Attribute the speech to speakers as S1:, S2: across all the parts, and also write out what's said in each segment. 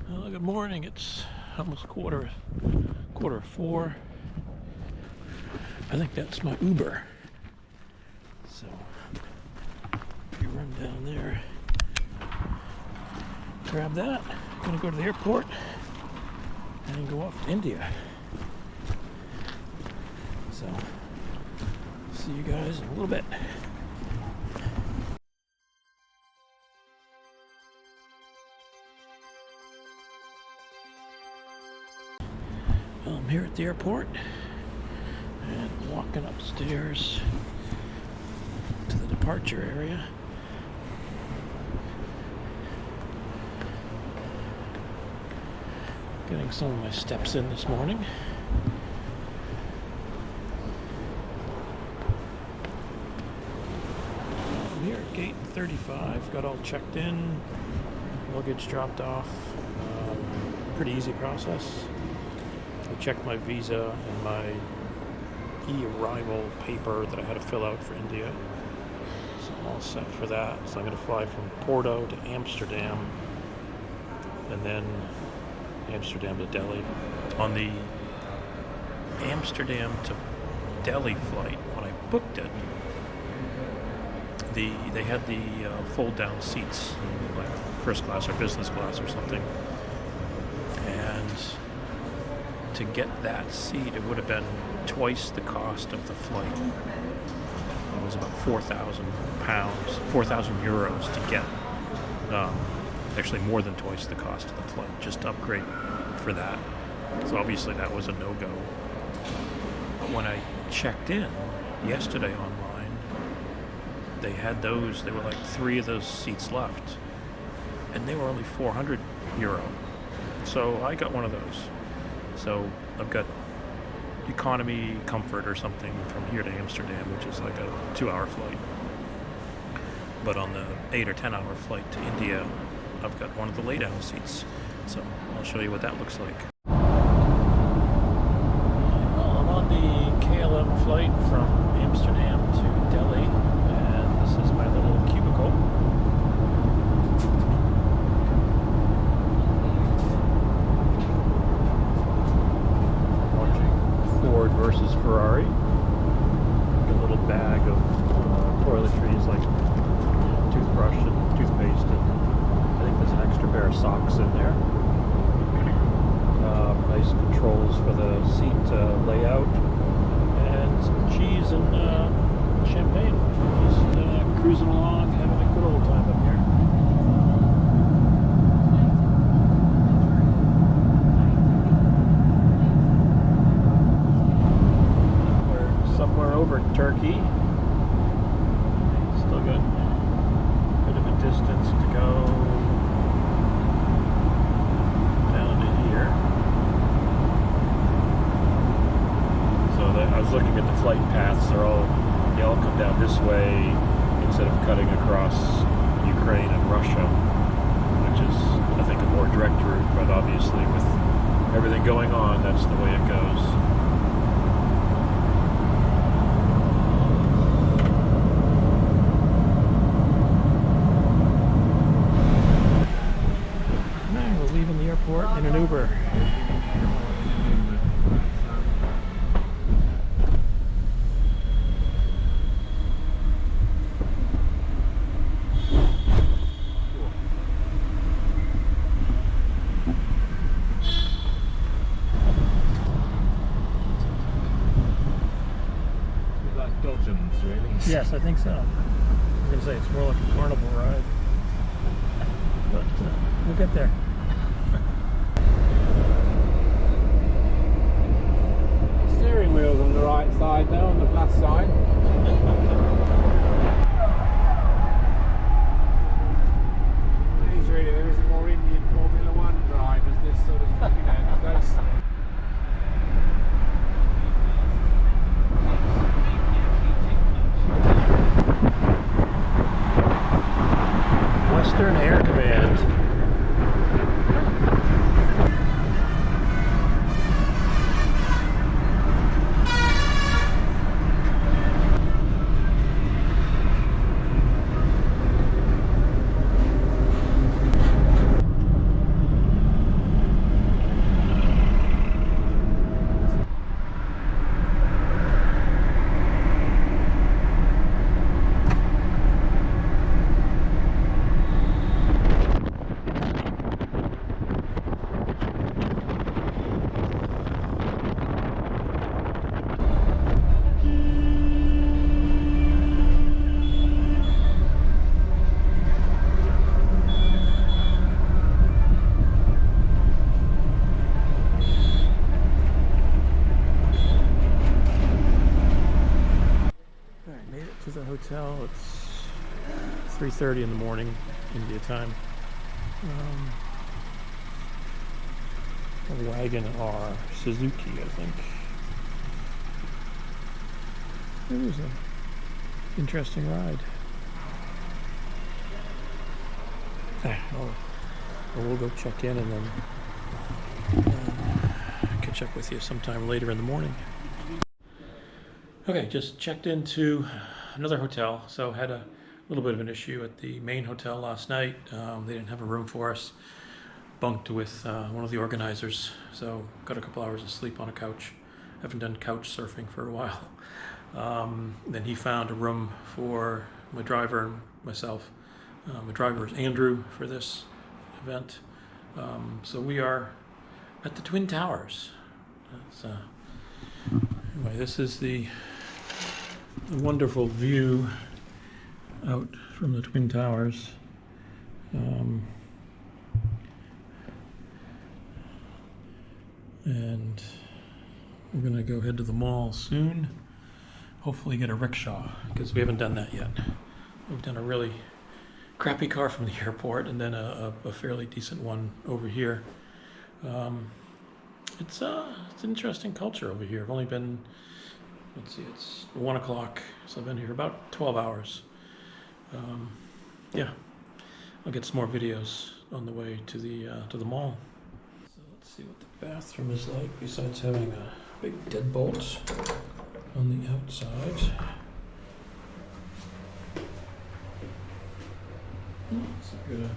S1: Well, good morning. It's almost quarter of 4. I think that's my Uber. So we run down there, grab that. Gonna go to the airport and go off to India. So see you guys in a little bit. I'm here at the airport and walking upstairs to the departure area. Getting some of my steps in this morning. I'm here at gate 35, got all checked in, luggage dropped off. Pretty easy process. I checked my visa and my e-arrival paper that I had to fill out for India. So I'm all set for that. So I'm going to fly from Porto to Amsterdam and then Amsterdam to Delhi. On the Amsterdam to Delhi flight, when I booked it, they had the fold-down seats, like first class or business class or something. And to get that seat, it would have been twice the cost of the flight. It was about £4,000, €4,000 to get. Actually, more than twice the cost of the flight, just to upgrade for that. So obviously that was a no-go. But when I checked in yesterday online, they had those. There were like 3 of those seats left, and they were only €400. So I got one of those. So I've got economy comfort or something from here to Amsterdam, which is like a 2-hour flight. But on the 8 or 10-hour flight to India, I've got one of the lay-down seats. So I'll show you what that looks like. Well, I'm on the KLM flight from Amsterdam to Delhi, and this is my little cubicle. Ford versus Ferrari. A little bag of toiletries like toothbrush and toothpaste, and I think there's an extra pair of socks in there. Nice controls for the seat layout, and some cheese and champagne. Just cruising along, having a good old time up here. Over Turkey. Still got a bit of a distance to go down to here. So I was looking at the flight paths. They all come down this way instead of cutting across Ukraine and Russia, which is, I think, a more direct route. But obviously, with everything going on, that's the way it goes. In an Uber.
S2: Like Dodgems, really?
S1: Yes, I think so. I'm going to say it's more like a carnival ride. But we'll get there.
S2: Steering wheel's on the right side now, on the plus side. Usually there is more Indian Formula 1 drivers, this sort of, those.
S1: Western Air Command. 3:30 in the morning, India time. A Wagon R Suzuki, I think. It was an interesting ride. We'll go check in and then catch up with you sometime later in the morning. Okay, just checked into another hotel. So had a little bit of an issue at the main hotel last night. They didn't have a room for us. Bunked with one of the organizers, so got a couple hours of sleep on a couch. Haven't done couch surfing for a while. Then he found a room for my driver and myself. My driver is Andrew for this event. So we are at the Twin Towers. Anyway, this is the wonderful view out from the Twin Towers. And we're gonna go head to the mall soon. Hopefully get a rickshaw, because we haven't done that yet. We've done a really crappy car from the airport and then a fairly decent one over here. It's an interesting culture over here. I've only been, let's see, it's 1 o'clock, so I've been here about 12 hours. Yeah, I'll get some more videos on the way to the mall. So let's see what the bathroom is like, besides having a big deadbolt on the outside. So I've got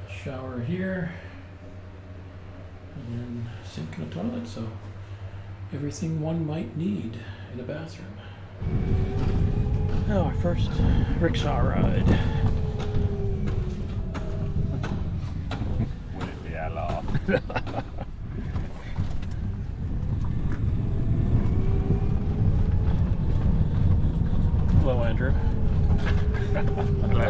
S1: a shower here, and then sink and a toilet, so everything one might need in a bathroom. Oh, our first rickshaw ride.
S3: Would it be our last?
S1: Hello, Andrew.
S3: Hello.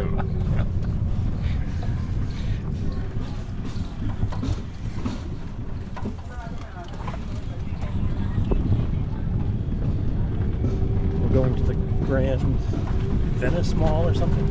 S1: We're going to the Grand Venice Mall or something.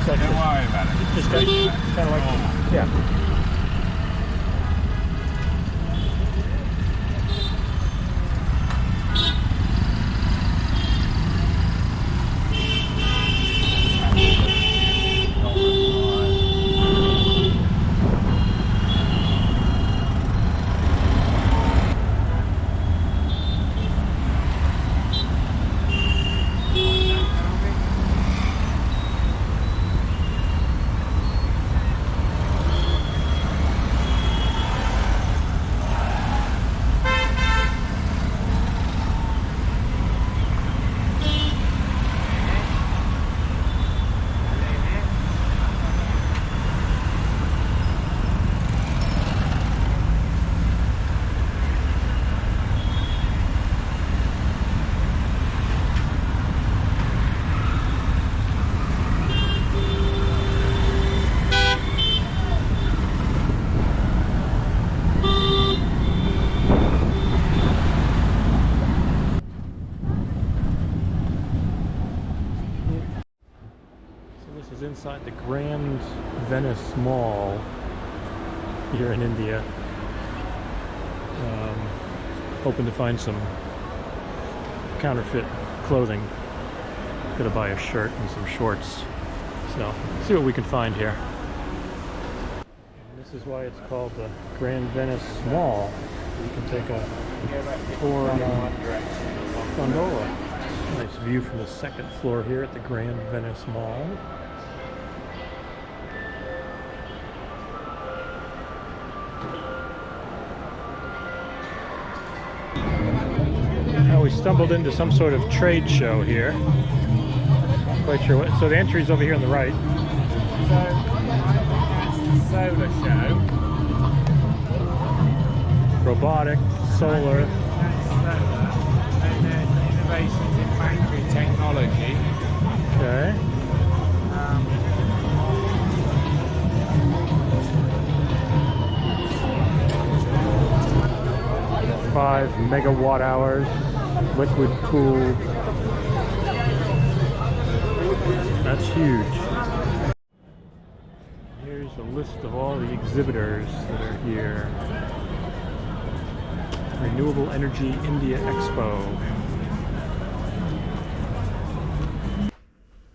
S3: Don't worry about it.
S1: Just kind of like, yeah. Inside the Grand Venice Mall here in India. Hoping to find some counterfeit clothing. Gonna buy a shirt and some shorts. So, see what we can find here. And this is why it's called the Grand Venice Mall. You can take a tour on a gondola. Nice view from the second floor here at the Grand Venice Mall. Now we stumbled into some sort of trade show here. quite sure what. So the entry's over here on the right.
S2: So that's the solar show.
S1: Robotic, solar.
S2: That's solar. And then innovations in battery technology.
S1: Okay. 5 megawatt hours, liquid cooled. That's huge. Here's a list of all the exhibitors that are here. Renewable Energy India Expo.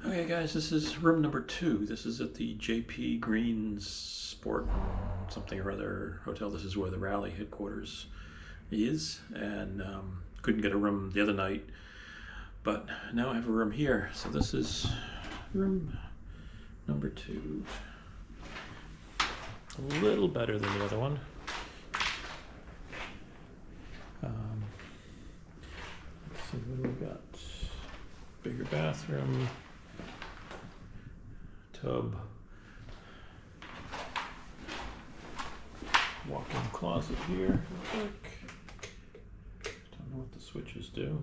S1: Okay guys, this is room number 2. This is at the JP Green's Sport something or other hotel. This is where the rally headquarters is, and couldn't get a room the other night, but now I have a room here. So this is room number 2. A little better than the other one. Let's see, what do we got? Bigger bathroom, tub, walk-in closet here, real quick. Don't know what the switches do.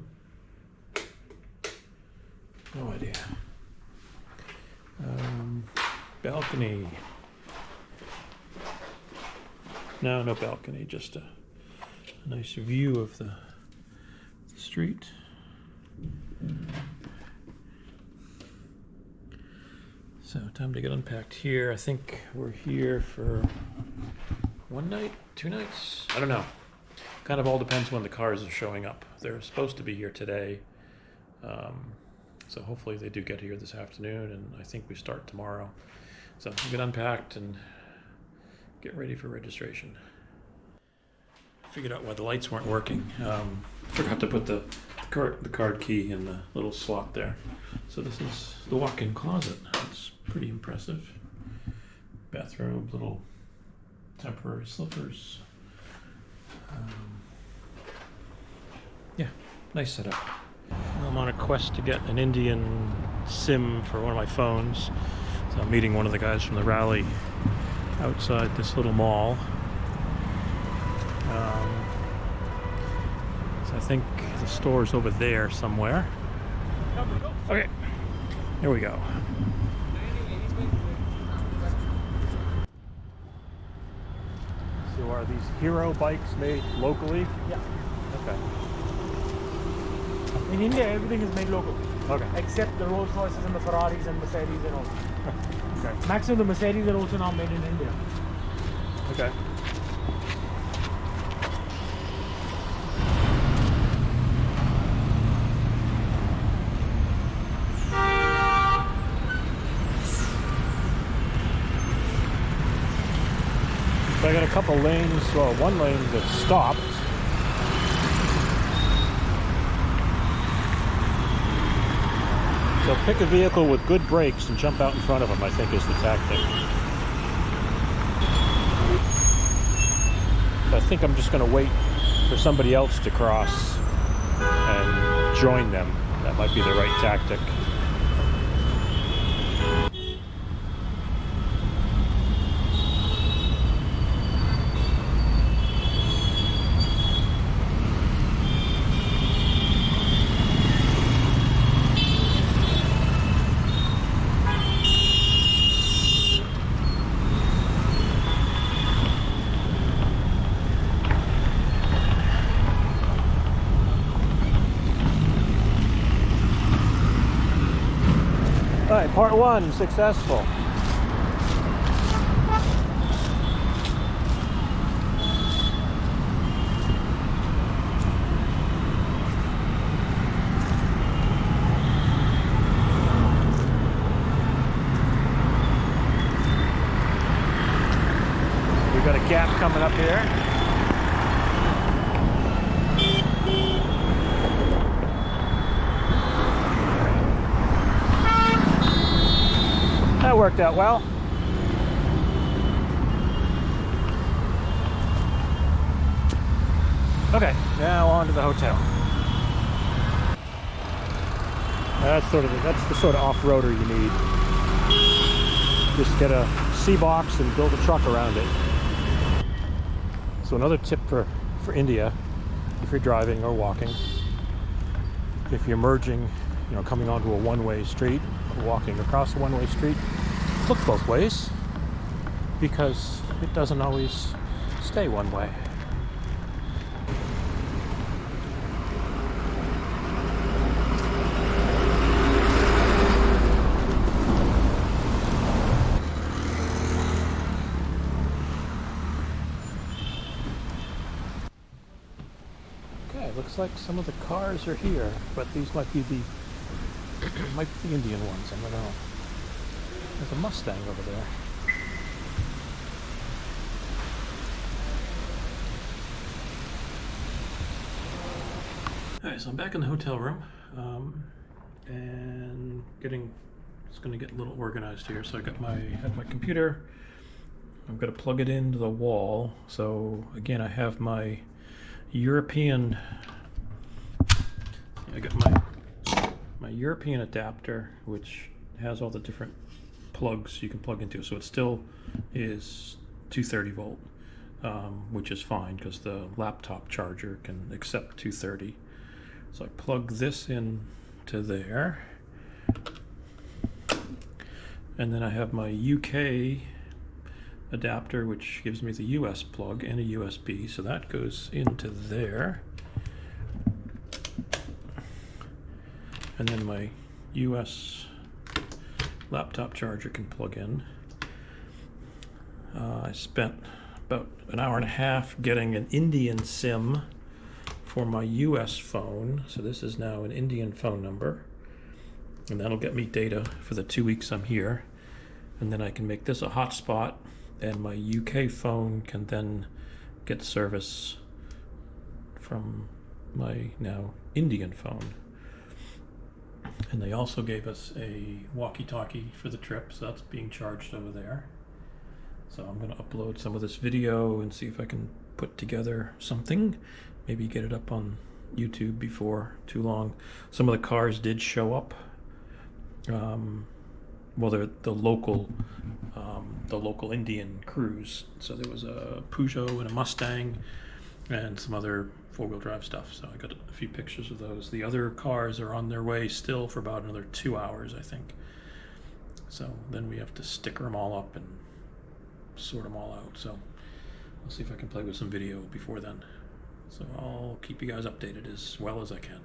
S1: No idea. Balcony. No, no balcony, just a nice view of the street. So time to get unpacked here. I think we're here for 1 night, 2 nights? I don't know. Kind of all depends when the cars are showing up. They're supposed to be here today. So hopefully they do get here this afternoon, and I think we start tomorrow. So we'll get unpacked and get ready for registration. Figured out why the lights weren't working. Forgot to put the card key in the little slot there. So this is the walk-in closet. It's pretty impressive. Bathrobe, little temporary slippers. Yeah, nice setup. I'm on a quest to get an Indian SIM for one of my phones. So I'm meeting one of the guys from the rally outside this little mall. So I think the store's over there somewhere. Okay, here we go. So are these Hero bikes made locally?
S3: Yeah.
S1: Okay.
S3: In India, everything is made local.
S1: Okay.
S3: Except the Rolls Royces and the Ferraris and Mercedes and all.
S1: Okay.
S3: Maximum the Mercedes are also now made in India.
S1: Okay. So I got a couple lanes, well, one lane that stopped. So pick a vehicle with good brakes and jump out in front of them, I think is the tactic. So I think I'm just going to wait for somebody else to cross and join them. That might be the right tactic. All right, part 1 successful. We've got a gap coming up here. That worked out well. Okay, now on to the hotel. That's the sort of off-roader you need. Just get a C-box and build a truck around it. So another tip for India, if you're driving or walking, if you're merging, you know, coming onto a one-way street or walking across a one-way street, look both ways, because it doesn't always stay one way. Okay, looks like some of the cars are here, but these might be the Indian ones. I don't know. There's a Mustang over there. Alright, so I'm back in the hotel room, and just going to get a little organized here. So I had my computer. I'm going to plug it into the wall. So again, I have my European. I got my European adapter, which has all the different plugs you can plug into. So it still is 230 volt, which is fine because the laptop charger can accept 230. So I plug this in to there, and then I have my UK adapter, which gives me the US plug and a USB, so that goes into there. And then my US laptop charger can plug in. I spent about an hour and a half getting an Indian SIM for my US phone, so this is now an Indian phone number, and that'll get me data for the 2 weeks I'm here, and then I can make this a hotspot, and my UK phone can then get service from my now Indian phone. And they also gave us a walkie-talkie for the trip, so that's being charged over there. So I'm going to upload some of this video and see if I can put together something, maybe get it up on YouTube before too long. Some of the cars did show up. Well, they're the local Indian crews. So there was a Peugeot and a Mustang and some other four-wheel drive stuff. So I got a few pictures of those. The other cars are on their way still for about another 2 hours, I think. So then we have to sticker them all up and sort them all out. So I'll see if I can play with some video before then. So I'll keep you guys updated as well as I can.